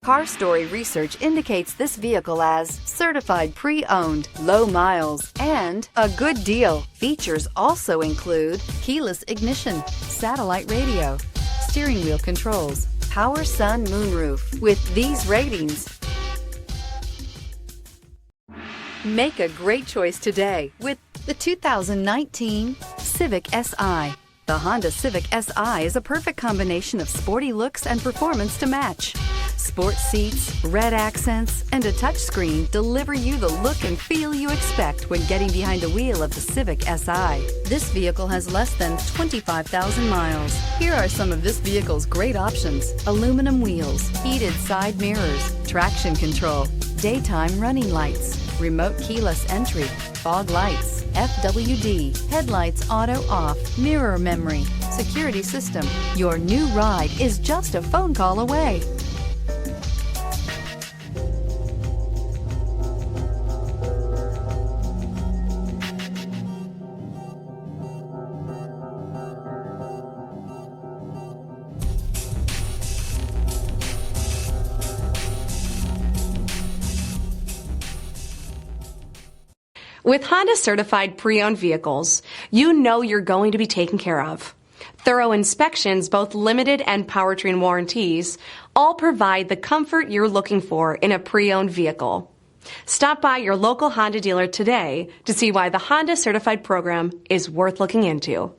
Car Story research indicates this vehicle as certified pre-owned, low miles, and a good deal. Features also include keyless ignition, satellite radio, steering wheel controls, power sun moonroof. With these ratings, make a great choice today with the 2019 Civic Si. The Honda Civic Si is a perfect combination of sporty looks and performance to match. Sport seats, red accents, and a touchscreen deliver you the look and feel you expect when getting behind the wheel of the Civic Si. This vehicle has less than 25,000 miles. Here are some of this vehicle's great options: aluminum wheels, heated side mirrors, traction control, daytime running lights, remote keyless entry, fog lights, FWD, headlights auto off, mirror memory, security system. Your new ride is just a phone call away. With Honda certified pre-owned vehicles, you know you're going to be taken care of. Thorough inspections, both limited and powertrain warranties, all provide the comfort you're looking for in a pre-owned vehicle. Stop by your local Honda dealer today to see why the Honda certified program is worth looking into.